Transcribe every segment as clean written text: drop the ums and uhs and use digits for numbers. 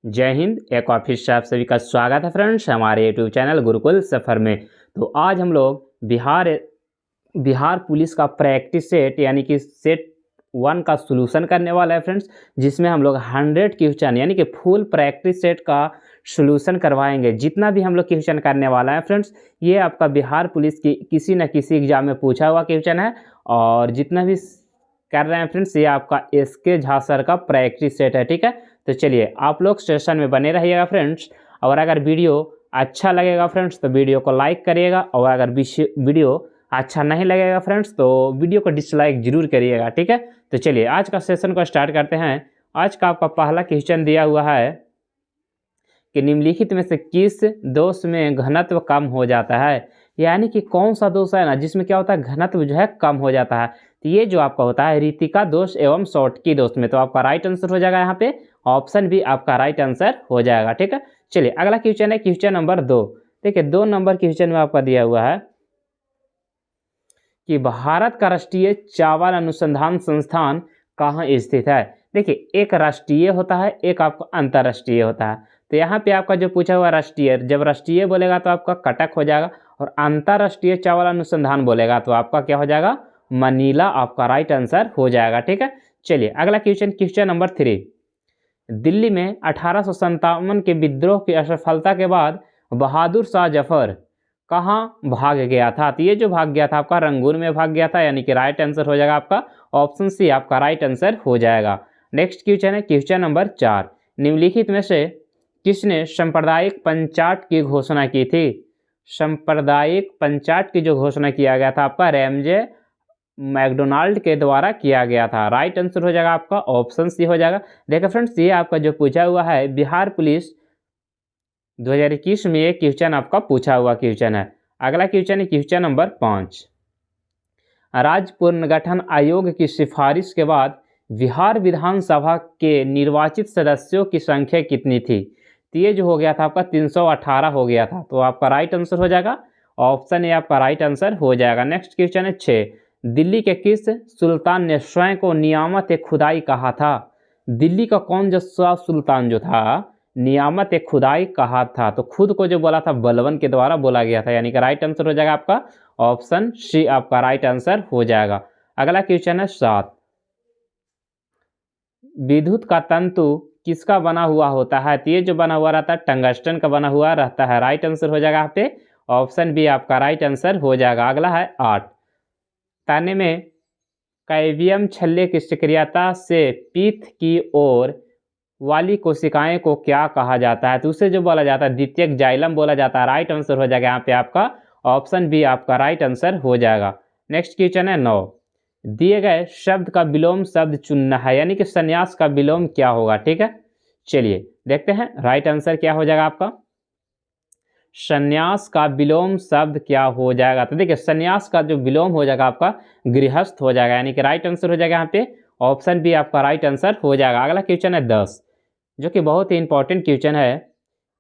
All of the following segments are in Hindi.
जय हिंद। एक और फिर से आप सभी का स्वागत है फ्रेंड्स हमारे यूट्यूब चैनल गुरुकुल सफ़र में। तो आज हम लोग बिहार पुलिस का प्रैक्टिस सेट यानी कि सेट 1 का सॉल्यूशन करने वाला है फ्रेंड्स, जिसमें हम लोग 100 क्वेश्चन यानी कि फुल प्रैक्टिस सेट का सॉल्यूशन करवाएंगे। जितना भी हम लोग क्वेश्चन करने वाला है फ्रेंड्स, ये आपका बिहार पुलिस की किसी न किसी एग्जाम में पूछा हुआ क्वेश्चन है। और जितना भी कर रहे हैं फ्रेंड्स, ये आपका एसके झा सर का प्रैक्टिस सेट है। ठीक है, तो चलिए आप लोग सेशन में बने रहिएगा फ्रेंड्स। और अगर वीडियो अच्छा लगेगा फ्रेंड्स तो वीडियो को लाइक करिएगा, और अगर वीडियो अच्छा नहीं लगेगा फ्रेंड्स तो वीडियो को डिसलाइक जरूर करिएगा। ठीक है, तो चलिए आज का सेशन को स्टार्ट करते हैं। आज का आपका पहला क्वेश्चन दिया हुआ है कि निम्नलिखित में से किस दोष में घनत्व कम हो जाता है। यानी कि कौन सा दोष है ना जिसमें क्या होता है, घनत्व जो है कम हो जाता है। तो ये जो आपका होता है रितिका दोष एवं शॉर्टकी दोष में, तो आपका राइट आंसर हो जाएगा यहाँ पे ऑप्शन बी आपका राइट आंसर हो जाएगा। ठीक है, चलिए अगला क्वेश्चन है क्वेश्चन नंबर 2। देखिए 2 नंबर क्वेश्चन में आपका दिया हुआ है कि भारत का राष्ट्रीय चावल अनुसंधान संस्थान कहाँ स्थित है। देखिए एक राष्ट्रीय होता है, एक आपका अंतर्राष्ट्रीय होता है। तो यहाँ पे आपका जो पूछा हुआ राष्ट्रीय, जब राष्ट्रीय बोलेगा तो आपका कटक हो जाएगा, और अंतर्राष्ट्रीय चावल अनुसंधान बोलेगा तो आपका क्या हो जाएगा, मनीला आपका राइट आंसर हो जाएगा। ठीक है, चलिए अगला क्वेश्चन नंबर 3। दिल्ली में 1857 के विद्रोह की असफलता के बाद बहादुर शाह जफर कहाँ भाग गया था। तो ये जो भाग गया था आपका रंगून में भाग गया था, यानी कि राइट आंसर हो जाएगा आपका ऑप्शन सी आपका राइट आंसर हो जाएगा। नेक्स्ट क्वेश्चन है क्वेश्चन नंबर 4। निम्नलिखित में से किसने सांप्रदायिक पंचाट की घोषणा की थी। सांप्रदायिक पंचाट की जो घोषणा किया गया था आपका रैमजे मैकडोनाल्ड के द्वारा किया गया था। राइट आंसर हो जाएगा आपका ऑप्शन सी हो जाएगा। देखो फ्रेंड्स, ये आपका जो पूछा हुआ है बिहार पुलिस 2021 में ये क्वेश्चन आपका पूछा हुआ क्वेश्चन है। अगला क्वेश्चन है क्वेश्चन नंबर 5। राज्य पुनर्गठन आयोग की सिफारिश के बाद बिहार विधानसभा के निर्वाचित सदस्यों की संख्या कितनी थी। तो ये जो हो गया था आपका 318 हो गया था, तो आपका राइट आंसर हो जाएगा ऑप्शन ए आपका राइट आंसर हो जाएगा। नेक्स्ट क्वेश्चन है 6। दिल्ली के किस सुल्तान ने स्वयं को नियामत खुदाई कहा था। दिल्ली का कौन जो सुल्तान जो था नियामत खुदाई कहा था, तो खुद को जो बोला था बलबन के द्वारा बोला गया था, यानी कि राइट आंसर हो जाएगा आपका ऑप्शन सी आपका राइट आंसर हो जाएगा। अगला क्वेश्चन है 7। विद्युत का तंतु किसका बना हुआ होता है। तो ये जो बना हुआ रहता है टंगस्टन का बना हुआ रहता है। राइट आंसर हो जाएगा यहाँ पे ऑप्शन बी आपका राइट आंसर हो जाएगा। अगला है 8। ताने में कैवियम छल्ले की सक्रियता से पीठ की ओर वाली कोशिकाएं को क्या कहा जाता है। तो उसे जो बोला जाता है द्वितीयक जाइलम बोला जाता है। राइट आंसर हो जाएगा यहाँ पे आपका ऑप्शन बी आपका राइट आंसर हो जाएगा। नेक्स्ट क्वेश्चन है 9। दिए गए शब्द का विलोम शब्द चुनना है, यानी कि संन्यास का विलोम क्या होगा। ठीक है, चलिए देखते हैं राइट आंसर क्या हो जाएगा आपका। संन्यास का विलोम शब्द क्या हो जाएगा। तो देखिए संन्यास का जो विलोम हो जाएगा आपका गृहस्थ हो जाएगा, यानी कि राइट आंसर हो जाएगा यहाँ पे ऑप्शन बी आपका राइट आंसर हो जाएगा। अगला क्वेश्चन है 10, जो कि बहुत ही इंपॉर्टेंट क्वेश्चन है।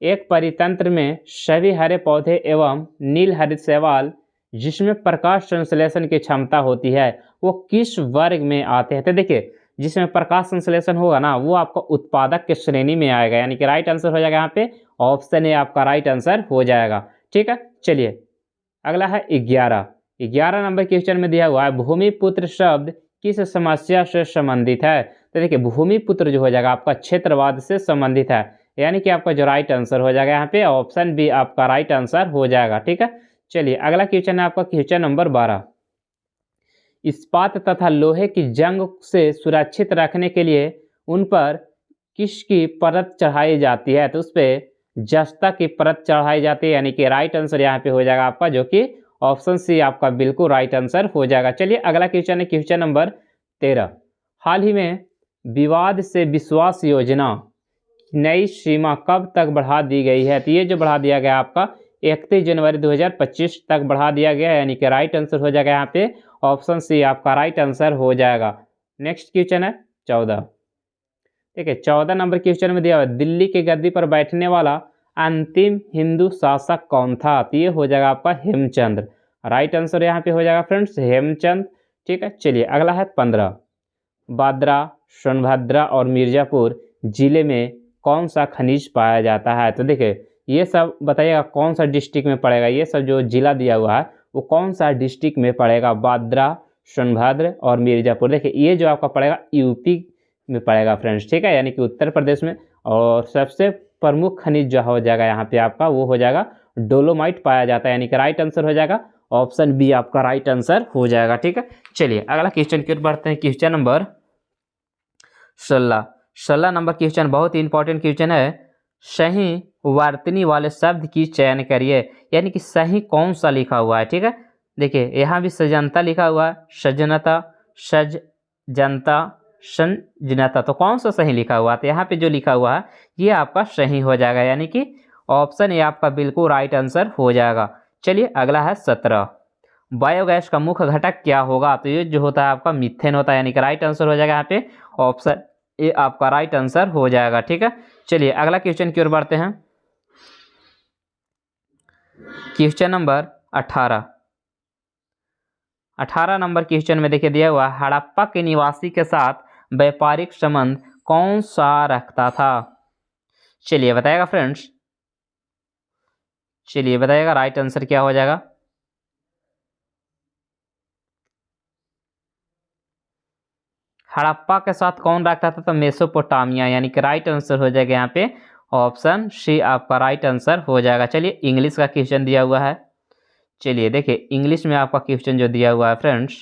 एक परितंत्र में सभी हरे पौधे एवं नील हरित शैवाल जिसमें प्रकाश संश्लेषण की क्षमता होती है वो किस वर्ग में आते हैं। तो देखिए जिसमें प्रकाश संश्लेषण होगा ना वो आपका उत्पादक के श्रेणी में आएगा, यानी कि राइट आंसर हो जाएगा यहाँ पे ऑप्शन ए आपका राइट आंसर हो जाएगा। ठीक है, चलिए अगला है 11 नंबर क्वेश्चन में दिया हुआ है भूमिपुत्र शब्द किस समस्या से संबंधित है। तो देखिए भूमिपुत्र जो हो जाएगा आपका क्षेत्रवाद से संबंधित है, यानी कि आपका जो राइट आंसर हो जाएगा यहाँ पे ऑप्शन बी आपका राइट आंसर हो जाएगा। ठीक है, चलिए अगला क्वेश्चन है आपका क्वेश्चन नंबर 12। इस्पात तथा लोहे की जंग से सुरक्षित रखने के लिए उन पर किसकी परत चढ़ाई जाती है। तो उस पर जस्ता की परत चढ़ाई जाती है, यानी कि राइट आंसर यहाँ पे हो जाएगा आपका जो कि ऑप्शन सी आपका बिल्कुल राइट आंसर हो जाएगा। चलिए अगला क्वेश्चन है क्वेश्चन नंबर 13। हाल ही में विवाद से विश्वास योजना नई सीमा कब तक बढ़ा दी गई है। तो ये जो बढ़ा दिया गया आपका 31 जनवरी 2025 तक बढ़ा दिया गया है, यानी कि राइट आंसर हो जाएगा यहाँ पे ऑप्शन सी आपका राइट आंसर हो जाएगा। नेक्स्ट क्वेश्चन है 14। ठीक है, 14 नंबर क्वेश्चन में दिया हुआ दिल्ली की गद्दी पर बैठने वाला अंतिम हिंदू शासक कौन था। तो ये हो जाएगा आपका हेमचंद्र। राइट आंसर यहाँ पे हो जाएगा फ्रेंड्स हेमचंद। ठीक है, चलिए अगला है 15। बांद्रा, सोनभद्र और मिर्जापुर जिले में कौन सा खनिज पाया जाता है? तो देखिए ये सब बताइएगा कौन सा डिस्ट्रिक्ट में पड़ेगा, ये सब जो जिला दिया हुआ है वो कौन सा डिस्ट्रिक्ट में पड़ेगा? बांद्रा, सोनभद्र और मिर्ज़ापुर। देखिए ये जो आपका पड़ेगा यूपी में पड़ेगा फ्रेंड्स, ठीक है, यानी कि उत्तर प्रदेश में। और सबसे प्रमुख खनिज जो हो जाएगा यहाँ पे आपका वो हो जाएगा डोलोमाइट पाया जाता है, यानी कि राइट आंसर हो जाएगा ऑप्शन बी आपका राइट आंसर हो जाएगा, ठीक है। चलिए अगला क्वेश्चन की ओर बढ़ते हैं। क्वेश्चन नंबर 16 नंबर क्वेश्चन बहुत ही इंपॉर्टेंट क्वेश्चन है। सही वर्तनी वाले शब्द की चयन करिए, यानी कि सही कौन सा लिखा हुआ है, ठीक है। देखिए यहाँ भी सजनता लिखा हुआ है, सजनता, सज जनता, संजनता, तो कौन सा सही लिखा हुआ है? तो यहाँ पे जो लिखा हुआ है ये आपका सही हो जाएगा, यानी कि ऑप्शन ए आपका बिल्कुल राइट आंसर हो जाएगा। चलिए अगला है 17। बायोगैस का मुख्य घटक क्या होगा? तो ये जो होता है आपका मीथेन होता है, यानी कि राइट आंसर हो जाएगा यहाँ पे ऑप्शन ए आपका राइट आंसर हो जाएगा, ठीक है। चलिए अगला क्वेश्चन की ओर बढ़ते हैं। क्वेश्चन नंबर 18 नंबर क्वेश्चन में देखिए दिया हुआ हड़प्पा के निवासी के साथ व्यापारिक संबंध कौन सा रखता था? चलिए बताएगा फ्रेंड्स, चलिए बताइएगा राइट आंसर क्या हो जाएगा। हड़प्पा के साथ कौन रखता था? तो मेसोपोटामिया, यानी कि राइट आंसर हो जाएगा यहाँ पे ऑप्शन सी आपका राइट आंसर हो जाएगा। चलिए इंग्लिश का क्वेश्चन दिया हुआ है, चलिए देखिए इंग्लिश में आपका क्वेश्चन जो दिया हुआ है friends,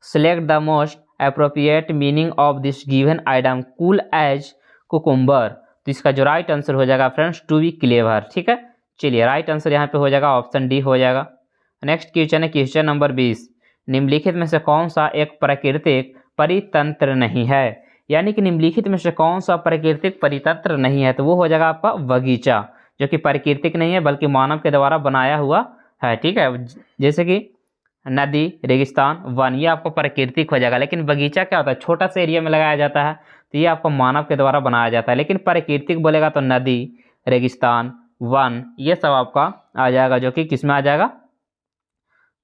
select the most appropriate meaning of this given item cool as cucumber. तो इसका जो राइट आंसर हो जाएगा फ्रेंड्स टू बी क्लेवर, ठीक है। चलिए राइट आंसर यहाँ पे हो जाएगा ऑप्शन डी हो जाएगा। नेक्स्ट क्वेश्चन है क्वेश्चन नंबर 20। निम्नलिखित में से कौन सा एक प्राकृतिक परितंत्र नहीं है? यानी कि निम्नलिखित में से कौन सा प्राकृतिक परितंत्र नहीं है? तो वो हो जाएगा आपका बगीचा, जो कि प्राकृतिक नहीं है बल्कि मानव के द्वारा बनाया हुआ है, ठीक है। जैसे कि नदी, रेगिस्तान, वन, ये आपको प्राकृतिक हो जाएगा। लेकिन बगीचा क्या होता है? छोटा सा एरिया में लगाया जाता है, तो ये आपको मानव के द्वारा बनाया जाता है। लेकिन प्राकृतिक बोलेगा तो नदी, रेगिस्तान, वन, ये सब आपका आ जाएगा, जो कि किस में आ जाएगा?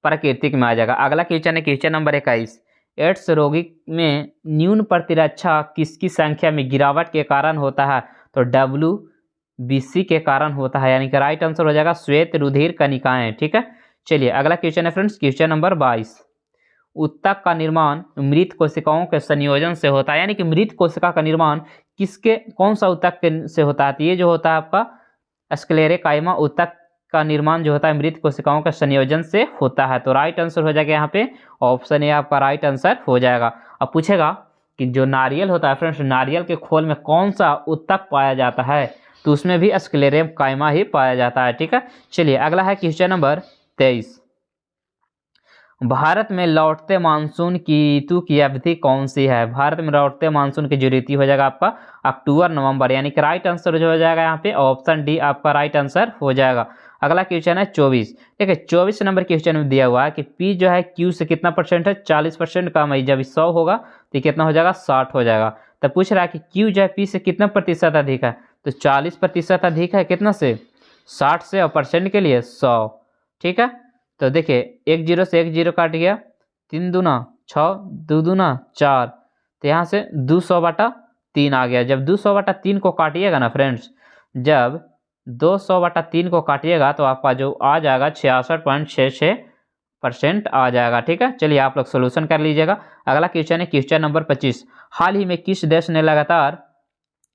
प्राकृतिक में आ जाएगा। अगला क्वेश्चन है क्वेश्चन नंबर 21। एड्स रोगी में न्यून प्रतिरक्षा किसकी संख्या में गिरावट के कारण होता है? तो WBC के कारण होता है, यानी कि राइट आंसर हो जाएगा श्वेत रुधिर कणिकाएं, ठीक है। चलिए अगला क्वेश्चन है फ्रेंड्स क्वेश्चन नंबर 22। उत्तक का निर्माण मृत कोशिकाओं के संयोजन से होता है, यानी कि मृत कोशिका का निर्माण किसके, कौन सा उत्तक के से होता है? तो ये जो होता है आपका स्क्लेरेकाइमा उत्तक का निर्माण जो होता है मृत कोशिकाओं के संयोजन से होता है। तो राइट आंसर हो जाएगा यहाँ पे ऑप्शन ए आपका राइट आंसर हो जाएगा। अब पूछेगा कि जो नारियल होता है फ्रेंड्स, नारियल के खोल में कौन सा उत्तक पाया जाता है? तो उसमें भी स्क्लेरेकाइमा ही पाया जाता है, ठीक है। चलिए अगला है क्वेश्चन नंबर 23। भारत में लौटते मानसून की ऋतु की अवधि कौन सी है? भारत में लौटते मानसून की जो ऋतु हो जाएगा आपका अक्टूबर नवंबर, यानी कि राइट आंसर जो हो जाएगा यहाँ पे ऑप्शन डी आपका राइट आंसर हो जाएगा। अगला क्वेश्चन है 24। ठीक है, 24 नंबर क्वेश्चन में दिया हुआ है कि पी जो है क्यू से कितना परसेंट है? 40% कम है। जब 100 होगा तो कितना हो जाएगा? 60 हो जाएगा। तो पूछ रहा है कि क्यू जो है पी से कितना प्रतिशत अधिक है? तो 40% अधिक है, कितना से? 60 से, और परसेंट के लिए 100, ठीक है। तो देखिए 1 0 से 1 0 काट गया, 3 दूना 6, 2 दूना 4, तो यहाँ से 200/3 आ गया। जब 200/3 को काटिएगा ना फ्रेंड्स, जब 200/3 को काटिएगा तो आपका जो आ जाएगा 66.66% आ जाएगा, ठीक है। चलिए आप लोग सोल्यूशन कर लीजिएगा। अगला क्वेश्चन है क्वेश्चन नंबर 25। हाल ही में किस देश ने लगातार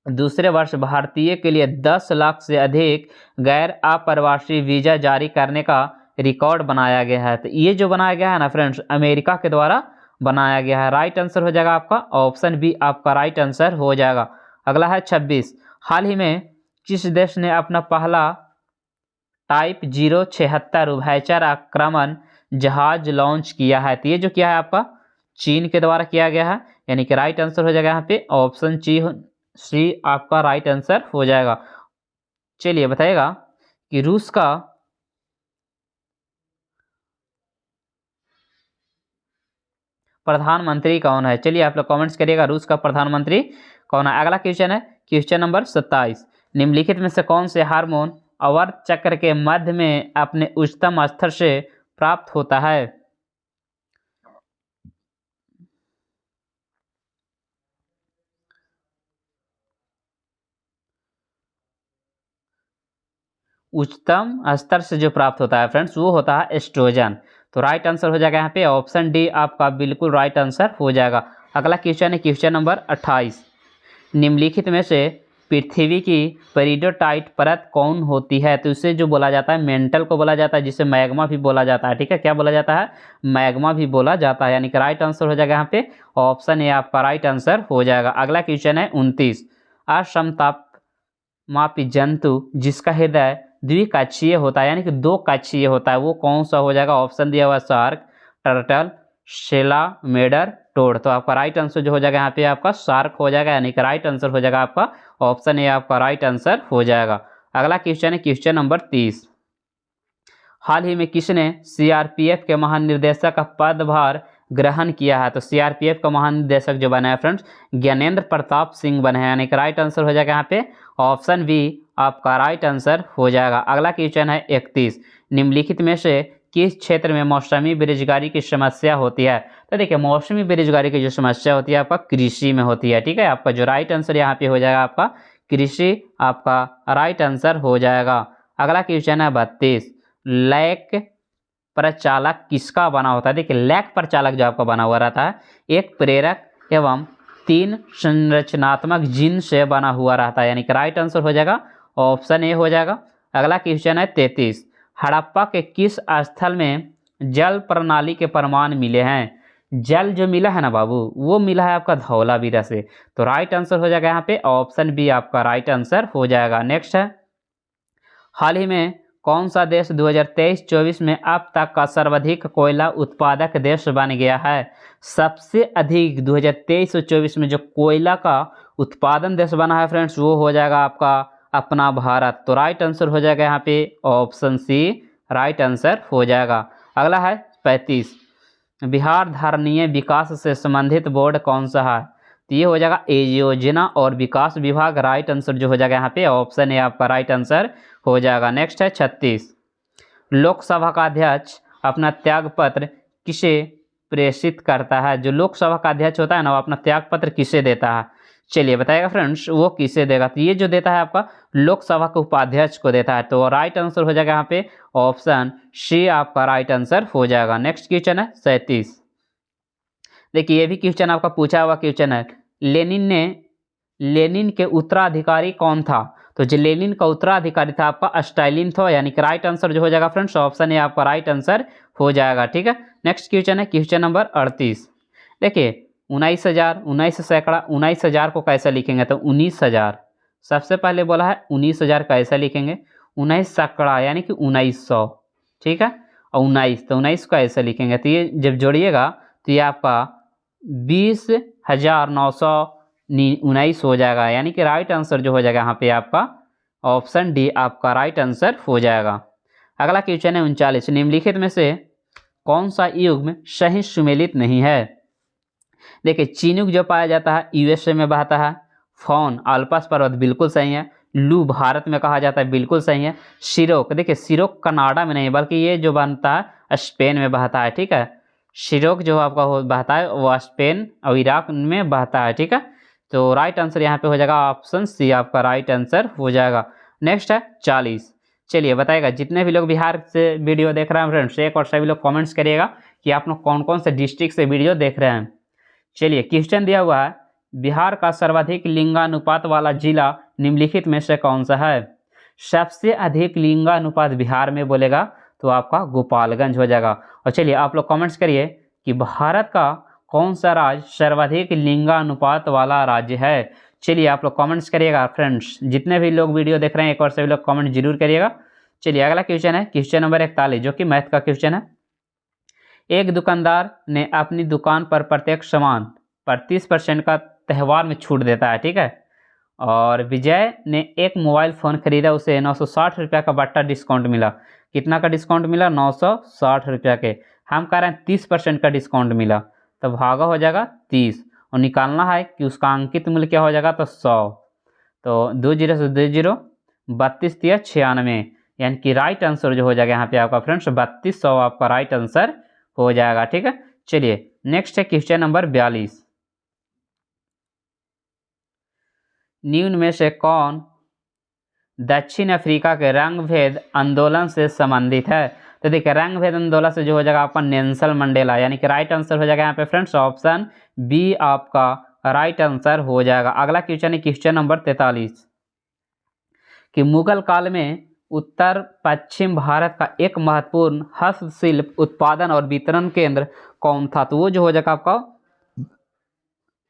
दूसरे वर्ष भारतीय के लिए 10 लाख से अधिक गैर अप्रवासी वीजा जारी करने का रिकॉर्ड बनाया गया है? तो ये जो बनाया गया है ना फ्रेंड्स, अमेरिका के द्वारा बनाया गया है। राइट आंसर हो जाएगा आपका ऑप्शन बी आपका राइट आंसर हो जाएगा। अगला है 26। हाल ही में किस देश ने अपना पहला टाइप 076 उभयचर आक्रमण जहाज लॉन्च किया है? तो ये जो किया है आपका चीन के द्वारा किया गया है, यानी कि राइट आंसर हो जाएगा यहाँ पे ऑप्शन सी आपका राइट आंसर हो जाएगा। चलिए बताइएगा कि रूस का प्रधानमंत्री कौन है? चलिए आप लोग कमेंट्स करिएगा रूस का प्रधानमंत्री कौन है। अगला क्वेश्चन है क्वेश्चन नंबर 27। निम्नलिखित में से कौन से हार्मोन आवर्त चक्र के मध्य में अपने उच्चतम स्तर से प्राप्त होता है? उच्चतम स्तर से जो प्राप्त होता है फ्रेंड्स वो होता है एस्ट्रोजन। तो राइट आंसर हो जाएगा यहाँ पे ऑप्शन डी आपका बिल्कुल राइट आंसर हो जाएगा। अगला क्वेश्चन है क्वेश्चन नंबर 28। निम्नलिखित में से पृथ्वी की पेरिडोटाइट परत कौन होती है? तो इसे जो बोला जाता है मेंटल को बोला जाता है, जिसे मैग्मा भी बोला जाता है। ठीक है, क्या बोला जाता है? मैग्मा भी बोला जाता है, यानी कि राइट आंसर हो जाएगा यहाँ पे ऑप्शन ए आपका राइट आंसर हो जाएगा। अगला क्वेश्चन है 29। असमतापमापी जंतु जिसका हृदय द्विकक्षीय होता है, यानी कि दो कक्षीय होता है, वो कौन सा हो जाएगा? ऑप्शन दिया हुआ शार्क, टर्टल, सेलामेडर, टोड। तो आपका राइट आंसर जो हो जाएगा यहाँ पे आपका शार्क हो जाएगा, यानी कि राइट आंसर हो जाएगा आपका ऑप्शन ए आपका राइट आंसर हो जाएगा। अगला क्वेश्चन है क्वेश्चन नंबर 30। हाल ही में किसने सीआरपीएफ के महानिर्देशक का पदभार ग्रहण किया है? तो सीआरपीएफ का महानिदेशक जो बना है फ्रेंड्स ज्ञानेंद्र प्रताप सिंह बने हैं, यानी कि राइट आंसर हो जाएगा यहाँ पे ऑप्शन बी आपका राइट आंसर हो जाएगा। अगला क्वेश्चन है 31। निम्नलिखित में से किस क्षेत्र में मौसमी बेरोजगारी की समस्या होती है? तो देखिए मौसमी बेरोजगारी की जो समस्या होती है आपका कृषि में होती है। ठीक है, आपका जो राइट आंसर यहाँ पे हो जाएगा आपका कृषि आपका राइट आंसर हो जाएगा। अगला क्वेश्चन है 32। लैक प्रचालक किसका बना होता है? देखिए लैक प्रचालक जो आपका बना हुआ रहता है एक प्रेरक एवं 3 संरचनात्मक जीन से बना हुआ रहता है, यानी कि राइट आंसर हो जाएगा ऑप्शन ए हो जाएगा। अगला क्वेश्चन है 33। हड़प्पा के किस स्थल में जल प्रणाली के प्रमाण मिले हैं? जल जो मिला है ना बाबू वो मिला है आपका धौलावीरा से। तो राइट आंसर हो जाएगा यहाँ पे ऑप्शन बी आपका राइट आंसर हो जाएगा। नेक्स्ट है, हाल ही में कौन सा देश 2023-24 में अब तक का सर्वाधिक कोयला उत्पादक देश बन गया है? सबसे अधिक 2023 और 24 में जो कोयला का उत्पादन देश बना है फ्रेंड्स वो हो जाएगा आपका अपना भारत। तो राइट आंसर हो जाएगा यहाँ पे ऑप्शन सी राइट आंसर हो जाएगा। अगला है 35। बिहार धारणीय विकास से संबंधित बोर्ड कौन सा है? तो ये हो जाएगा योजना और विकास विभाग। राइट आंसर जो हो जाएगा यहाँ पे ऑप्शन ए आपका राइट आंसर हो जाएगा। नेक्स्ट है 36। लोकसभा का अध्यक्ष अपना त्यागपत्र किसे प्रेषित करता है? जो लोकसभा का अध्यक्ष होता है ना वो अपना त्यागपत्र किसे देता है? चलिए बताइएगा फ्रेंड्स वो किसे देगा? तो ये जो देता है आपका लोकसभा के उपाध्यक्ष को देता है। तो राइट आंसर हो जाएगा यहाँ पे ऑप्शन सी आपका राइट आंसर हो जाएगा। नेक्स्ट क्वेश्चन है 37। देखिए ये भी क्वेश्चन आपका पूछा हुआ क्वेश्चन है। लेनिन के उत्तराधिकारी कौन था? तो जो लेनिन का उत्तराधिकारी था आपका स्टालिन था, यानी कि राइट आंसर जो हो जाएगा फ्रेंड्स ऑप्शन ए आपका राइट आंसर हो जाएगा। ठीक है, नेक्स्ट क्वेश्चन है क्वेश्चन नंबर 38। देखिए 19,000 19 सैकड़ा 19,000 को कैसे लिखेंगे? तो 19,000 सबसे पहले बोला है 19,000 कैसे लिखेंगे? 19 सैकड़ा यानी कि 1900। ठीक है, और 19 तो 19 को ऐसे लिखेंगे। तो ये जब जोड़िएगा तो ये आपका 20,919 हो जाएगा, यानी कि राइट आंसर जो हो जाएगा यहाँ पे आपका ऑप्शन डी आपका राइट आंसर हो जाएगा। अगला क्वेश्चन है 39। निम्नलिखित में से कौन सा युग्म सही सुमेलित नहीं है? देखिए चिनुक जो पाया जाता है यूएसए में बहता है। फॉन आल्पस पर्वत बिल्कुल सही है। लू भारत में कहा जाता है बिल्कुल सही है। सिरोक देखिए सिरोक कनाडा में नहीं बल्कि ये जो बनता है स्पेन में बहता है। ठीक है, सिरोक जो आपका बहता है वो स्पेन और इराक में बहता है। ठीक है, तो राइट आंसर यहाँ पे हो जाएगा ऑप्शन सी आपका राइट आंसर हो जाएगा। नेक्स्ट है 40। चलिए बताइएगा जितने भी लोग बिहार से वीडियो देख रहे हैं फ्रेंड्स एक और सभी लोग कमेंट्स करिएगा कि आप लोग कौन कौन से डिस्ट्रिक्ट से वीडियो देख रहे हैं। चलिए क्वेश्चन दिया हुआ है बिहार का सर्वाधिक लिंगानुपात वाला जिला निम्नलिखित में से कौन सा है? सबसे अधिक लिंगानुपात बिहार में बोलेगा तो आपका गोपालगंज हो जाएगा। और चलिए आप लोग कमेंट्स करिए कि भारत का कौन सा राज्य सर्वाधिक लिंगानुपात वाला राज्य है। चलिए आप लोग कमेंट्स करिएगा फ्रेंड्स, जितने भी लोग वीडियो देख रहे हैं एक और सभी लोग कमेंट जरूर करिएगा। चलिए अगला क्वेश्चन है क्वेश्चन नंबर 41 जो कि मैथ का क्वेश्चन है। एक दुकानदार ने अपनी दुकान पर प्रत्येक सामान पर 30% का त्यौहार में छूट देता है। ठीक है, और विजय ने एक मोबाइल फ़ोन खरीदा, उसे 960 रुपये का बट्टा डिस्काउंट मिला। कितना का डिस्काउंट मिला? 960 रुपये के। हम कह रहे हैं 30% का डिस्काउंट मिला, तो भागा हो जाएगा 30 और निकालना है कि उसका अंकित मूल्य क्या हो जाएगा? तो 100। तो 20 से 20 32 या 96, यानी कि राइट आंसर जो हो जाएगा यहाँ पे आपका फ्रेंड्स 3200 आपका राइट आंसर हो जाएगा। ठीक है, चलिए नेक्स्ट है क्वेश्चन नंबर 42। निम्न में से कौन दक्षिण अफ्रीका के रंग भेद आंदोलन से संबंधित है? तो देखिए रंग भेद आंदोलन से जो हो जाएगा आपका नेल्सन मंडेला, यानी कि राइट आंसर हो जाएगा यहाँ पे फ्रेंड्स ऑप्शन बी आपका राइट आंसर हो जाएगा। अगला क्वेश्चन है क्वेश्चन नंबर 43 कि मुगल काल में उत्तर पश्चिम भारत का एक महत्वपूर्ण हस्तशिल्प उत्पादन और वितरण केंद्र कौन था? तो वो जो हो जाएगा आपका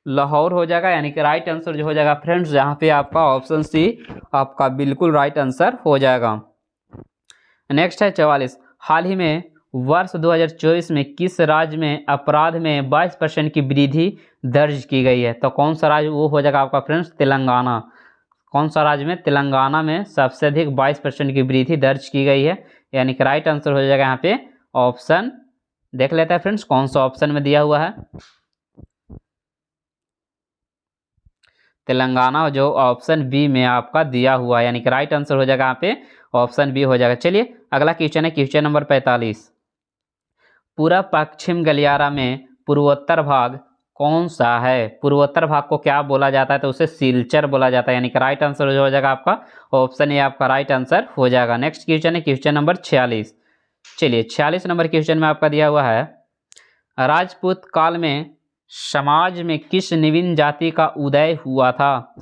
लाहौर हो जाएगा, यानी कि राइट आंसर जो हो जाएगा फ्रेंड्स यहाँ पे आपका ऑप्शन सी आपका बिल्कुल राइट आंसर हो जाएगा। नेक्स्ट है 44 हाल ही में वर्ष 2024 में किस राज्य में अपराध में 22% की वृद्धि दर्ज की गई है? तो कौन सा राज्य वो हो जाएगा आपका फ्रेंड्स तेलंगाना। कौन सा राज्य में? तेलंगाना में सबसे अधिक 22% की वृद्धि दर्ज की गई है, यानी कि राइट आंसर हो जाएगा यहाँ पे ऑप्शन, देख लेते हैं फ्रेंड्स कौन सा ऑप्शन में दिया हुआ है। तेलंगाना जो ऑप्शन बी में आपका दिया हुआ है, यानी कि राइट आंसर हो जाएगा यहाँ पे ऑप्शन बी हो जाएगा। चलिए अगला क्वेश्चन है क्वेश्चन नंबर 45 पूर्व पश्चिम गलियारा में पूर्वोत्तर भाग कौन सा है? पूर्वोत्तर भाग को क्या बोला जाता है? तो उसे सिलचर बोला जाता है, यानी कि राइट आंसर जो हो जाएगा आपका ऑप्शन ए आपका राइट आंसर हो जाएगा। नेक्स्ट क्वेश्चन है क्वेश्चन नंबर 46। चलिए 46 नंबर क्वेश्चन में आपका दिया हुआ है राजपूत काल में समाज में किस निम्न जाति का उदय हुआ था?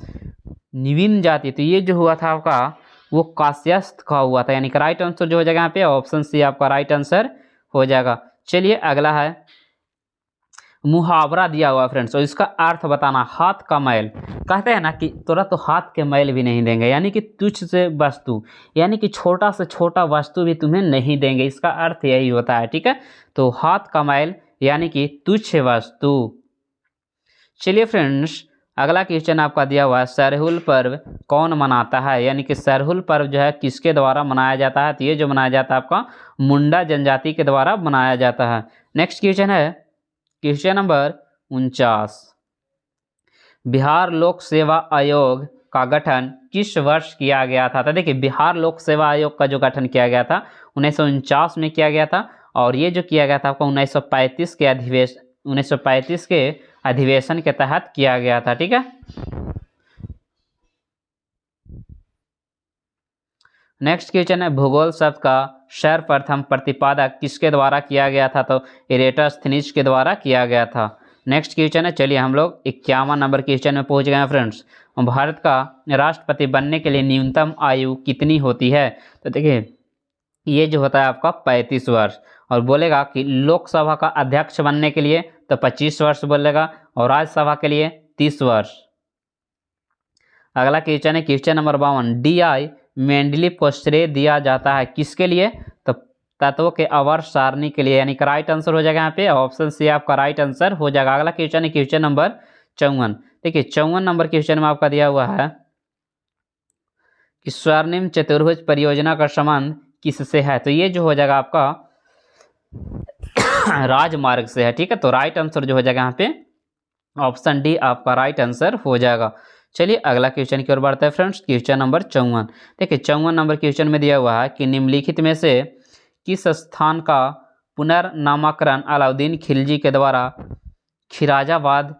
निम्न जाति, तो ये जो हुआ था आपका वो कास्यस्थ का हुआ था, यानी कि राइट आंसर जो हो जाएगा यहाँ पे ऑप्शन सी आपका राइट आंसर हो जाएगा। चलिए अगला है मुहावरा दिया हुआ फ्रेंड्स, और इसका अर्थ बताना। हाथ का मैल, कहते हैं ना कि तुरंत तो हाथ के मैल भी नहीं देंगे, यानी कि तुच्छ से वस्तु, यानी कि छोटा से छोटा वस्तु भी तुम्हें नहीं देंगे, इसका अर्थ यही होता है। ठीक है, तो हाथ का मैल यानी कि तुच्छ वस्तु। चलिए फ्रेंड्स अगला क्वेश्चन आपका दिया हुआ है सरहुल पर्व कौन मनाता है? यानी कि सरहुल पर्व जो है किसके द्वारा मनाया जाता है? तो ये जो मनाया जाता है आपका मुंडा जनजाति के द्वारा मनाया जाता है। नेक्स्ट क्वेश्चन है क्वेश्चन नंबर 49 बिहार लोक सेवा आयोग का गठन किस वर्ष किया गया था? तो देखिए बिहार लोक सेवा आयोग का जो गठन किया गया था 1949 में किया गया था, और ये जो किया गया था आपको 1935 के अधिवेशन के तहत किया गया था। ठीक है, नेक्स्ट क्वेश्चन है भूगोल शब्द का सर्वप्रथम प्रतिपादक किसके द्वारा किया गया था? तो इरेटोस्थनीज के द्वारा किया गया था। नेक्स्ट क्वेश्चन है, चलिए हम लोग 51 नंबर क्वेश्चन में पहुंच गए हैं फ्रेंड्स। भारत का राष्ट्रपति बनने के लिए न्यूनतम आयु कितनी होती है? तो देखिए ये जो होता है आपका 35 वर्ष, और बोलेगा कि लोकसभा का अध्यक्ष बनने के लिए तो 25 वर्ष बोलेगा, और राज्यसभा के लिए 30 वर्ष। अगला क्वेश्चन है क्वेश्चन नंबर 52 DI मेंडलीव को श्रेय दिया जाता है किसके लिए? तो तत्वों के आवर्त सारणी के लिए, यानी कि राइट आंसर हो जाएगा यहाँ पे ऑप्शन सी आपका राइट आंसर हो जाएगा। अगला क्वेश्चन है क्वेश्चन नंबर 54। देखिए 54 नंबर क्वेश्चन में आपका दिया हुआ है कि स्वर्णिम चतुर्भुज परियोजना का संबंध किससे है? तो ये जो हो जाएगा आपका राजमार्ग से है। ठीक है, तो राइट आंसर जो हो जाएगा यहाँ पे ऑप्शन डी आपका राइट आंसर हो जाएगा। चलिए अगला क्वेश्चन की ओर बढ़ते हैं फ्रेंड्स, क्वेश्चन नंबर 54। देखिए 54 नंबर क्वेश्चन में दिया हुआ है कि निम्नलिखित में से किस स्थान का पुनर्नामकरण अलाउद्दीन खिलजी के द्वारा खिराजाबाद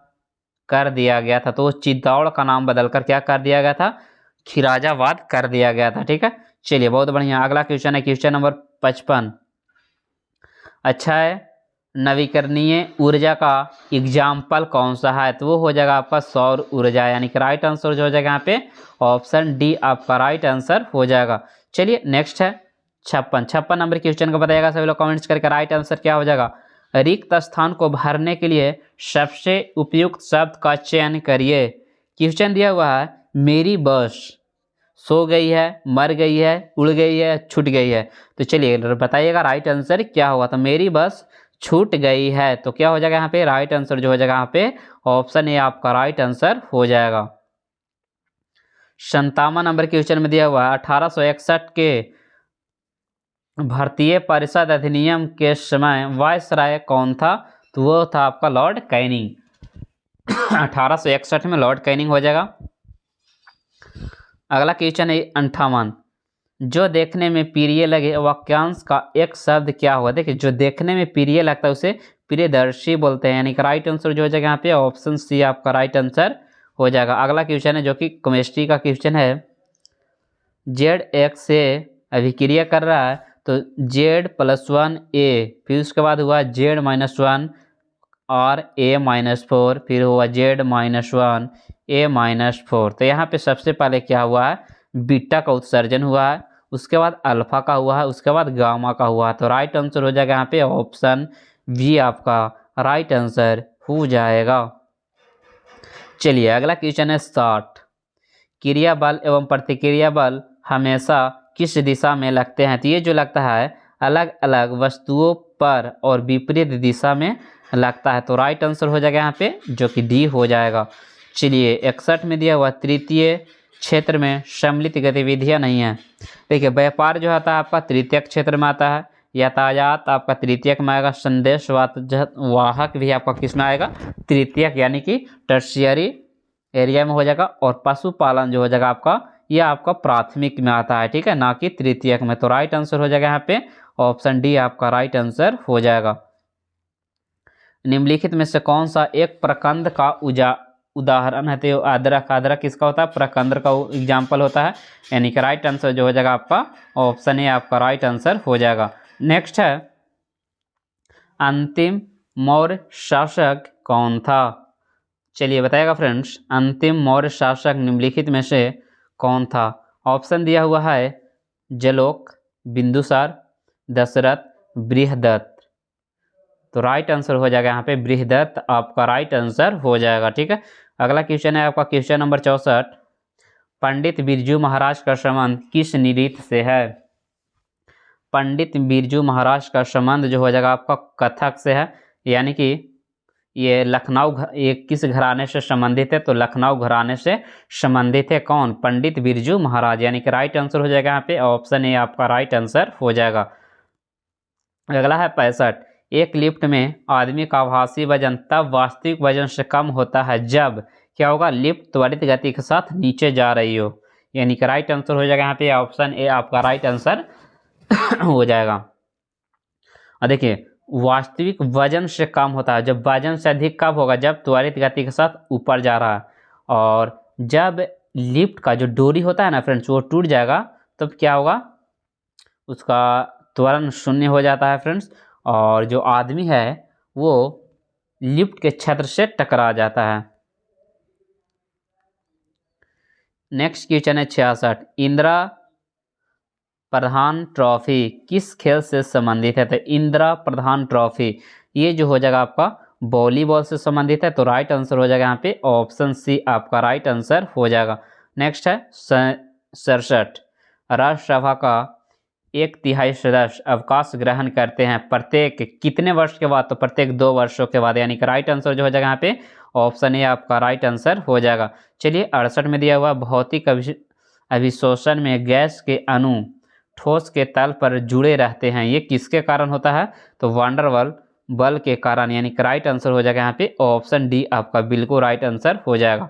कर दिया गया था? तो चित्तौड़ का नाम बदलकर क्या कर दिया गया था? खिराजाबाद कर दिया गया था। ठीक है, चलिए बहुत बढ़िया। अगला क्वेश्चन है क्वेश्चन नंबर 55। अच्छा है, नवीकरणीय ऊर्जा का एग्जाम्पल कौन सा है? तो वो हो जाएगा आपका सौर ऊर्जा, यानी कि राइट आंसर जो हो जाएगा यहाँ पे ऑप्शन डी आपका राइट आंसर हो जाएगा। चलिए नेक्स्ट है 56 नंबर क्वेश्चन को बताइएगा सभी लोग कमेंट्स करके राइट आंसर क्या हो जाएगा। रिक्त स्थान को भरने के लिए सबसे उपयुक्त शब्द का चयन करिए। क्वेश्चन दिया हुआ है मेरी बस सो गई है, मर गई है, उड़ गई है, छूट गई है। तो चलिए बताइएगा राइट आंसर क्या होगा। तो मेरी बस छूट गई है, तो क्या हो जाएगा यहाँ पे राइट आंसर जो हो जाएगा यहाँ पे ऑप्शन ए आपका राइट आंसर हो जाएगा। 57 नंबर क्वेश्चन में दिया हुआ है 1861 के भारतीय परिषद अधिनियम के समय वायसराय कौन था? तो वो था आपका लॉर्ड कैनिंग। 1861 में लॉर्ड कैनिंग हो जाएगा। अगला क्वेश्चन है 58 जो देखने में प्रिय लगे वाक्यांश का एक शब्द क्या हुआ? देखिए जो देखने में प्रिय लगता है उसे प्रियदर्शी बोलते हैं, यानी कि राइट आंसर जो हो जाएगा यहाँ पे ऑप्शन सी आपका राइट आंसर हो जाएगा। अगला क्वेश्चन है जो कि केमिस्ट्री का क्वेश्चन है जेड एक्स से अभिक्रिया कर रहा है तो Z+1 A, फिर उसके बाद हुआ Z-1 और A-4, फिर हुआ Z-1 A-4। तो यहाँ पे सबसे पहले क्या हुआ है, बीटा का उत्सर्जन हुआ है, उसके बाद अल्फा का हुआ है, उसके बाद गामा का हुआ है। तो राइट आंसर हो जाएगा यहाँ पे ऑप्शन बी आपका राइट आंसर हो जाएगा। चलिए अगला क्वेश्चन है 60। क्रिया बल एवं प्रतिक्रिया बल हमेशा किस दिशा में लगते हैं? तो ये जो लगता है अलग अलग वस्तुओं पर और विपरीत दिशा में लगता है। तो राइट आंसर हो जाएगा यहाँ पे जो कि डी हो जाएगा। चलिए 61 में दिया हुआ तृतीय क्षेत्र में सम्मिलित गतिविधियां नहीं है। देखिए व्यापार जो आता है आपका तृतीयक क्षेत्र में आता है, यातायात आपका तृतीयक में आएगा, संदेश वाहक भी आपका किस में आएगा, तृतीयक यानी कि टर्शियरी एरिया में हो जाएगा, और पशुपालन जो हो जाएगा आपका ये आपका प्राथमिक में आता है, ठीक है, ना कि तृतीयक में। तो राइट आंसर हो जाएगा यहाँ पे ऑप्शन डी आपका राइट आंसर हो जाएगा। निम्नलिखित में से कौन सा एक प्रकंद का उदाहरण है? तो अदरक, अदरक किसका होता है, प्रकंद का एग्जाम्पल होता है, यानी कि राइट आंसर जो हो जाएगा आपका ऑप्शन ए आपका राइट आंसर हो जाएगा। नेक्स्ट है अंतिम मौर्य शासक कौन था? चलिए बताइएगा फ्रेंड्स, अंतिम मौर्य शासक निम्नलिखित में से कौन था? ऑप्शन दिया हुआ है जलोक, बिंदुसार, दशरथ, बृहदत्त। तो राइट आंसर हो जाएगा यहाँ पे बृहदत्त आपका राइट आंसर हो जाएगा, ठीक है। अगला क्वेश्चन है आपका क्वेश्चन नंबर 64। पंडित बिरजू महाराज का संबंध किस नृत्य से है? पंडित बिरजू महाराज का संबंध जो हो जाएगा आपका कथक से है, यानी कि ये लखनऊ ये किस घराने से संबंधित है? तो लखनऊ घराने से संबंधित है। कौन? पंडित बिरजू महाराज, यानी कि राइट आंसर हो जाएगा यहाँ पे ऑप्शन ए आपका राइट आंसर हो जाएगा। अगला है 65। एक लिफ्ट में आदमी का आभासी वजन तब वास्तविक वजन से कम होता है जब क्या होगा, लिफ्ट त्वरित गति के साथ नीचे जा रही हो, यानी कि राइट आंसर हो जाएगा यहाँ पे ऑप्शन ए आपका राइट आंसर हो जाएगा। और देखिए वास्तविक वजन से कम होता है, जब वजन से अधिक कब होगा, जब त्वरित गति के साथ ऊपर जा रहा है, और जब लिफ्ट का जो डोरी होता है ना फ्रेंड्स वो टूट जाएगा तब क्या होगा, उसका त्वरण शून्य हो जाता है फ्रेंड्स, और जो आदमी है वो लिफ्ट के छत्र से टकरा जाता है। नेक्स्ट क्वेश्चन है 66। इंदिरा प्रधान ट्रॉफी किस खेल से संबंधित है? तो इंदिरा प्रधान ट्रॉफी ये जो हो जाएगा आपका वॉलीबॉल से संबंधित है। तो राइट आंसर हो जाएगा यहाँ पे ऑप्शन सी आपका राइट आंसर हो जाएगा। नेक्स्ट है 67। राज्यसभा का 1/3 सदस्य अवकाश ग्रहण करते हैं प्रत्येक कितने वर्ष के बाद? तो प्रत्येक 2 वर्षों के बाद, यानी कि राइट आंसर जो हो जाएगा यहाँ पे ऑप्शन ए आपका राइट आंसर हो जाएगा। चलिए 68 में दिया हुआ भौतिक अभिशोषण में गैस के अणु ठोस के तल पर जुड़े रहते हैं, ये किसके कारण होता है? तो वांडरवाल बल के कारण, यानी कि राइट आंसर हो जाएगा यहाँ पे ऑप्शन डी आपका बिल्कुल राइट आंसर हो जाएगा।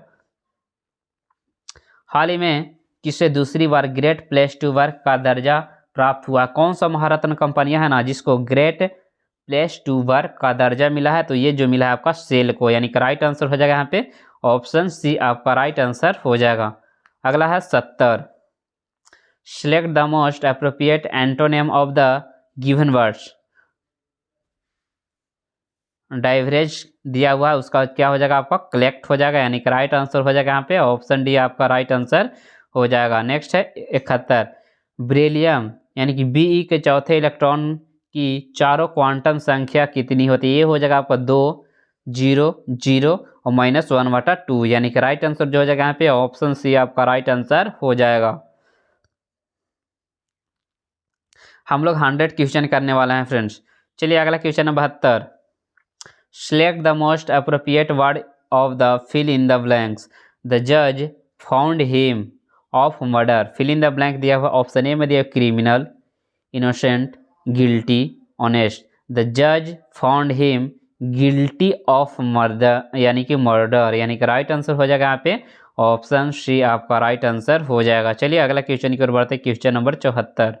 हाल ही में किसे दूसरी बार ग्रेट प्लेस टू वर्क का दर्जा प्राप्त हुआ? कौन सा महारत्न कंपनियां है ना जिसको ग्रेट प्लेस टू वर्क का दर्जा मिला है? तो ये जो मिला है आपका सेल को, यानी कि राइट आंसर हो जाएगा यहाँ पे ऑप्शन सी आपका राइट आंसर हो जाएगा। अगला है 70। Select the most appropriate antonym of the given words. Diverge दिया हुआ है उसका क्या हो जाएगा आपका कलेक्ट हो जाएगा, यानी कि राइट आंसर हो जाएगा यहाँ पे ऑप्शन डी आपका राइट आंसर हो जाएगा। नेक्स्ट है 71। ब्रिलियम यानी कि बीई के चौथे इलेक्ट्रॉन की चारों क्वांटम संख्या कितनी होती है? ये हो जाएगा आपका 2 0 0 और -1/2, यानी कि राइट आंसर जो हो जाएगा यहाँ पे ऑप्शन सी आपका राइट आंसर हो जाएगा। हम लोग 100 क्वेश्चन करने वाले हैं फ्रेंड्स। चलिए अगला क्वेश्चन है 72। Select the most appropriate word of the fill in the blanks. The जज found him of murder. Fill in the blank दिया हुआ ऑप्शन ए में दिया criminal, innocent, guilty, honest. The जज found him guilty of murder, यानी कि मर्डर, यानी कि राइट आंसर हो जाएगा यहाँ पे ऑप्शन सी आपका राइट आंसर हो जाएगा। चलिए अगला क्वेश्चन की ओर बढ़ते, क्वेश्चन नंबर 74।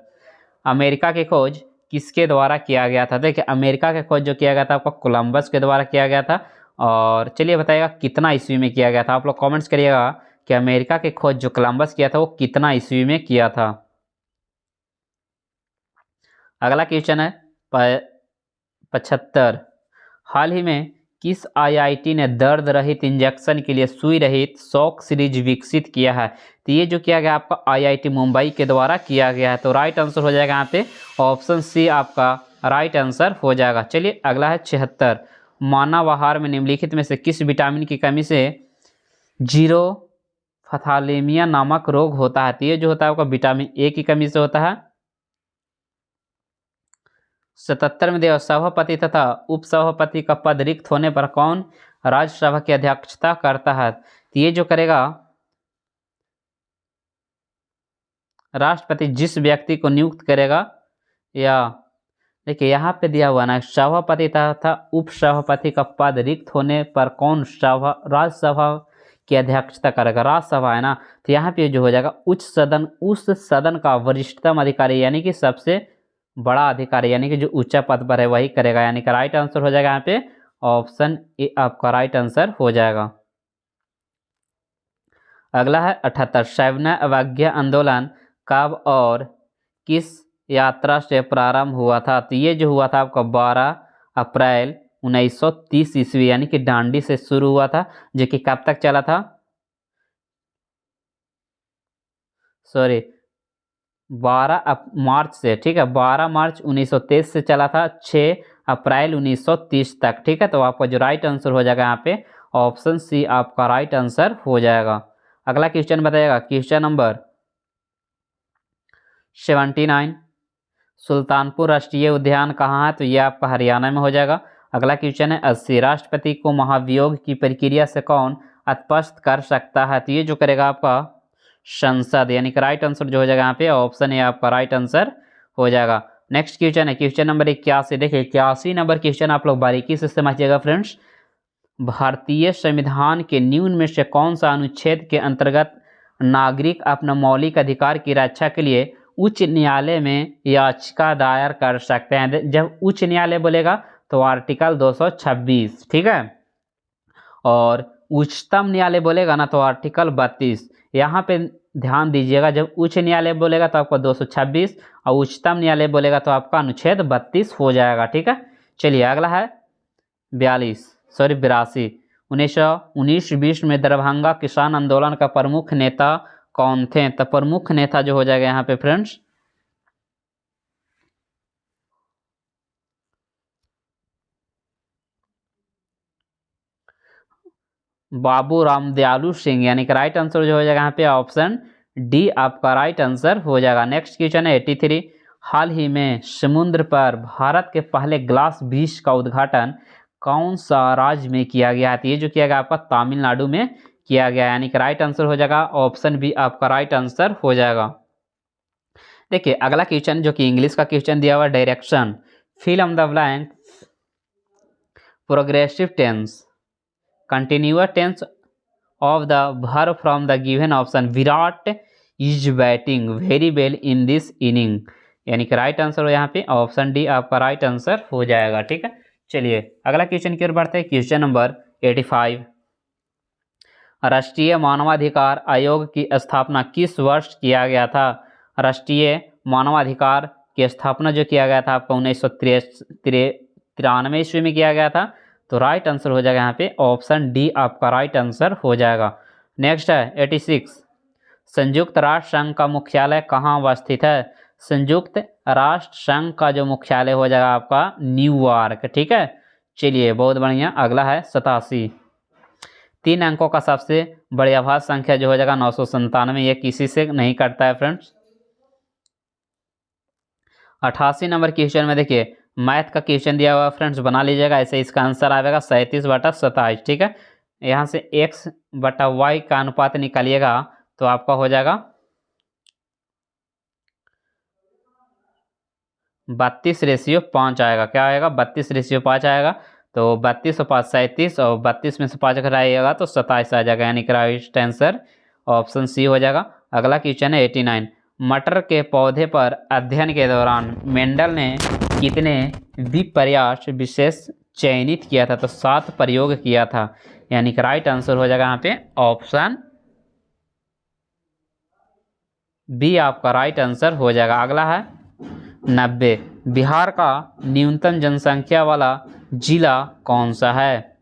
अमेरिका की खोज किसके द्वारा किया गया था? देखिए अमेरिका की खोज जो किया गया था आपका कोलंबस के द्वारा किया गया था। और चलिए बताइएगा कितना ईस्वी में किया गया था? आप लोग कमेंट्स करिएगा कि अमेरिका की खोज जो कोलंबस किया था वो कितना ईस्वी में किया था। अगला क्वेश्चन है 75। हाल ही में किस आईआईटी ने दर्द रहित इंजेक्शन के लिए सुई रहित शॉक सीरीज विकसित किया है? तो ये जो किया गया आपका आईआईटी मुंबई के द्वारा किया गया है। तो राइट आंसर हो जाएगा यहाँ पे ऑप्शन सी आपका राइट आंसर हो जाएगा। चलिए अगला है 76। मानव आहार में निम्नलिखित में से किस विटामिन की कमी से जीरोफथालेमिया नामक रोग होता है? तो ये जो होता है आपका विटामिन ए की कमी से होता है। 77 में दिया सभापति तथा उपसभापति का पद रिक्त होने पर कौन राज्यसभा की अध्यक्षता करता है? तो ये जो करेगा राष्ट्रपति जिस व्यक्ति को नियुक्त करेगा, या देखिए यहाँ पे दिया हुआ ना सभापति तथा उपसभापति का पद रिक्त होने पर कौन राज्यसभा की अध्यक्षता करेगा? राज्यसभा है ना, तो यहाँ पे जो हो जाएगा उच्च सदन, उस सदन का वरिष्ठतम अधिकारी यानी कि सबसे बड़ा अधिकारी यानी कि जो ऊंचा पद पर है वही करेगा, यानी कि राइट आंसर हो जाएगा यहाँ पे ऑप्शन ए आपका राइट आंसर हो जाएगा। अगला है 78। सविनय अवज्ञा आंदोलन कब और किस यात्रा से प्रारंभ हुआ था? तो ये जो हुआ था आपका 12 अप्रैल 1930 ईस्वी यानी कि डांडी से शुरू हुआ था, जो कि कब तक चला था? सॉरी 12 मार्च से, ठीक है, 12 मार्च 1923 से चला था 6 अप्रैल 1930 तक, ठीक है। तो आपका जो राइट आंसर हो जाएगा यहाँ पे ऑप्शन सी आपका राइट आंसर हो जाएगा। अगला क्वेश्चन बताइएगा क्वेश्चन नंबर 79। सुल्तानपुर राष्ट्रीय उद्यान कहाँ है? तो ये आपका हरियाणा में हो जाएगा। अगला क्वेश्चन है 80। राष्ट्रपति को महाभियोग की प्रक्रिया से कौन अस्पष्ट कर सकता है? तो ये जो करेगा आपका संसद, यानी कि राइट आंसर जो हो जाएगा यहाँ पे ऑप्शन ए आपका राइट आंसर हो जाएगा। नेक्स्ट क्वेश्चन है क्वेश्चन नंबर 81। देखिए 81 नंबर क्वेश्चन आप लोग बारीकी से समझिएगा फ्रेंड्स। भारतीय संविधान के निम्न में से कौन सा अनुच्छेद के अंतर्गत नागरिक अपना मौलिक अधिकार की रक्षा के लिए उच्च न्यायालय में याचिका दायर कर सकते हैं? जब उच्च न्यायालय बोलेगा तो आर्टिकल 226, ठीक है, और उच्चतम न्यायालय बोलेगा ना तो आर्टिकल 32। यहाँ पे ध्यान दीजिएगा, जब उच्च न्यायालय बोलेगा तो आपका 226 और उच्चतम न्यायालय बोलेगा तो आपका अनुच्छेद 32 हो जाएगा, ठीक है। चलिए अगला है 82। 1919-20 में दरभंगा किसान आंदोलन का प्रमुख नेता कौन थे? तो प्रमुख नेता जो हो जाएगा यहाँ पे फ्रेंड्स बाबू राम दयालु सिंह, यानी कि राइट आंसर जो हो जाएगा यहाँ पे ऑप्शन डी आपका राइट आंसर हो जाएगा। नेक्स्ट क्वेश्चन है 83। हाल ही में समुद्र पर भारत के पहले ग्लास ब्रिज का उद्घाटन कौन सा राज्य में किया गया है? तो ये जो किया गया आपका तमिलनाडु में किया गया, यानी कि राइट आंसर हो जाएगा ऑप्शन बी आपका राइट आंसर हो जाएगा। देखिए अगला क्वेश्चन जो कि इंग्लिश का क्वेश्चन दिया हुआ, direction fill in the blank, progressive tense, continuous tense of the verb from the given option. Virat is batting very well in this inning, यानी कि राइट आंसर हो यहाँ पे ऑप्शन डी आपका राइट आंसर हो जाएगा, ठीक है। चलिए अगला क्वेश्चन की ओर बढ़ते हैं। Question number 85। राष्ट्रीय मानवाधिकार आयोग की स्थापना किस वर्ष किया गया था? राष्ट्रीय मानवाधिकार की स्थापना जो किया गया था आपका 1993 ईस्वी में किया गया था, तो राइट आंसर हो जाएगा यहाँ पे ऑप्शन डी आपका राइट आंसर हो जाएगा। नेक्स्ट है 86। संयुक्त राष्ट्र संघ का मुख्यालय कहाँ अवस्थित है? संयुक्त राष्ट्र संघ का जो मुख्यालय हो जाएगा आपका न्यूयॉर्क, ठीक है। चलिए बहुत बढ़िया। अगला है 87। 3 अंकों का सबसे बड़ी आभाज्य संख्या जो हो जाएगा 997, ये किसी से नहीं कटता है फ्रेंड्स। 88 नंबर क्वेश्चन में देखिए मैथ का क्वेश्चन दिया हुआ फ्रेंड्स, बना लीजिएगा ऐसे। इसका आंसर आएगा 37/27, ठीक है। यहाँ से x/y का अनुपात निकालिएगा तो आपका हो जाएगा 32:5 आएगा। क्या आएगा? 32:5 आएगा। तो 32 और 5 37 और 32 में से 5 घटाइएगा तो 27 आ जाएगा, यानी कि राइट आंसर ऑप्शन सी हो जाएगा। अगला क्वेश्चन है 89। मटर के पौधे पर अध्ययन के दौरान मेंडल ने कितने विपर्यास विशेष चयनित किया था? तो 7 प्रयोग किया था, यानी कि राइट आंसर हो जाएगा यहाँ पे ऑप्शन बी आपका राइट आंसर हो जाएगा। अगला है 90, बिहार का न्यूनतम जनसंख्या वाला जिला कौन सा है?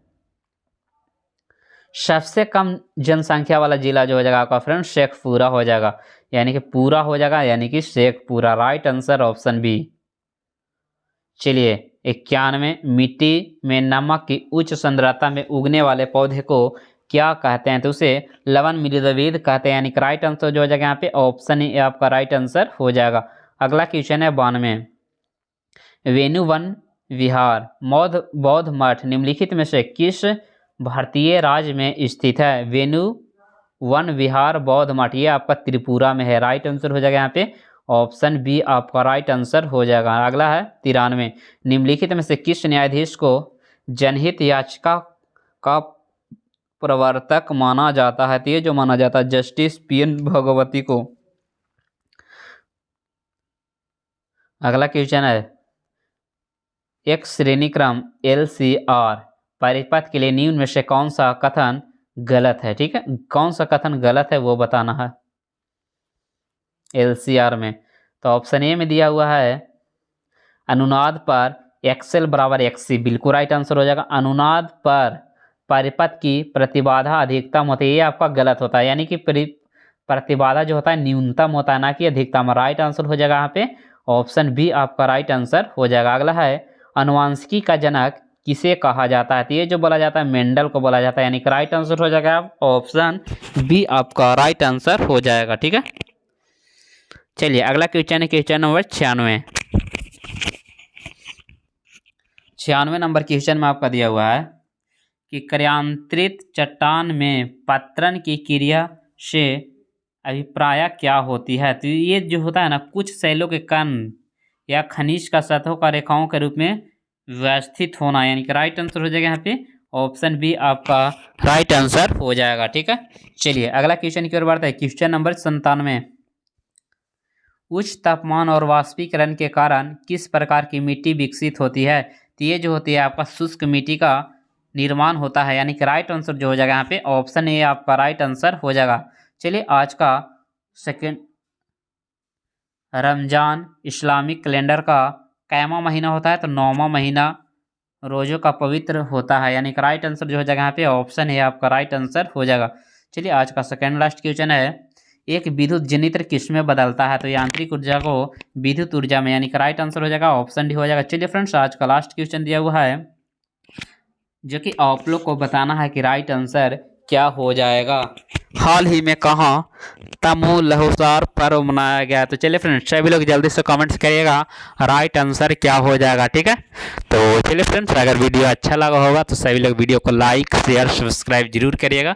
सबसे कम जनसंख्या वाला जिला जो हो जाएगा आपका फ्रेंड शेखपुरा हो जाएगा, यानी कि पूरा हो जाएगा, यानी कि Sheikhpura. Right answer option B. चलिए 91, मिट्टी में नमक की उच्च सांद्रता में उगने वाले पौधे को क्या कहते हैं? तो उसे लवन मृदवेद कहते हैं, यानी कि राइट आंसर जो हो जाएगा यहाँ पे ऑप्शन ए आपका राइट आंसर हो जाएगा। अगला क्वेश्चन है 92, वेणु वन विहार बौद्ध मठ निम्नलिखित में से किस भारतीय राज्य में स्थित है? वेणु वन विहार बौद्ध मठ, ये आपका त्रिपुरा में है। राइट आंसर हो जाएगा यहाँ पे ऑप्शन बी आपका राइट आंसर हो जाएगा। अगला है 93, निम्नलिखित में से किस न्यायाधीश को जनहित याचिका का प्रवर्तक माना जाता है? तो ये जो माना जाता है जस्टिस पी.एन. भगवती को। अगला क्वेश्चन है एक श्रेणी क्रम LCR परिपथ के लिए निम्न में से कौन सा कथन गलत है? ठीक है, कौन सा कथन गलत है वो बताना है LCR में। तो ऑप्शन ए में दिया हुआ है अनुनाद पर XL बराबर XC, बिल्कुल राइट आंसर हो जाएगा। अनुनाद पर परिपथ की प्रतिबाधा अधिकतम होती है, ये आपका गलत होता है, यानी कि प्रतिबाधा जो होता है न्यूनतम होता है, ना कि अधिकतम। राइट आंसर हो जाएगा यहाँ पे ऑप्शन बी आपका राइट आंसर हो जाएगा। अगला है अनुवांशिकी का जनक किसे कहा जाता है? तो ये जो बोला जाता है मेंडल को बोला जाता है, यानी कि राइट आंसर हो जाएगा ऑप्शन बी आपका राइट आंसर हो जाएगा। ठीक है, चलिए अगला क्वेश्चन है क्वेश्चन नंबर 96। 96 नंबर क्वेश्चन में आपका दिया हुआ है कि कार्यांतरित चट्टान में पत्तन की क्रिया से अभिप्राय क्या होती है? तो ये जो होता है ना, कुछ शैलों के कण या खनिज का सतहों का रेखाओं के रूप में व्यवस्थित होना, यानी कि राइट आंसर हो जाएगा यहाँ पे ऑप्शन बी आपका राइट आंसर हो जाएगा। ठीक है, चलिए अगला क्वेश्चन की ओर बढ़ते हैं। क्वेश्चन नंबर 97, उच्च तापमान और वाष्पीकरण के कारण किस प्रकार की मिट्टी विकसित होती है? तो ये जो होती है आपका शुष्क मिट्टी का निर्माण होता है, यानी कि राइट आंसर जो हो जाएगा यहाँ पे ऑप्शन ए आपका राइट आंसर हो जाएगा। चलिए आज का सेकेंड रमजान इस्लामिक कैलेंडर का कैमा महीना होता है? तो 9वां महीना रोज़ों का पवित्र होता है, यानी कि राइट आंसर जो हो जाएगा यहाँ पे ऑप्शन है आपका राइट आंसर हो जाएगा। चलिए आज का सेकेंड लास्ट क्वेश्चन है एक विद्युत जनित्र किस में बदलता है? तो यांत्रिक ऊर्जा को विद्युत ऊर्जा में, यानी कि राइट आंसर हो जाएगा ऑप्शन डी हो जाएगा। चलिए फ्रेंड्स आज का लास्ट क्वेश्चन दिया हुआ है जो कि आप लोग को बताना है कि राइट आंसर क्या हो जाएगा। हाल ही में कहाँ तमु लहुसार पर्व मनाया गया? तो चलिए फ्रेंड्स सभी लोग जल्दी से कमेंट्स करिएगा राइट आंसर क्या हो जाएगा। ठीक है, तो चलिए फ्रेंड्स अगर वीडियो अच्छा लगा होगा तो सभी लोग वीडियो को लाइक शेयर सब्सक्राइब जरूर करिएगा।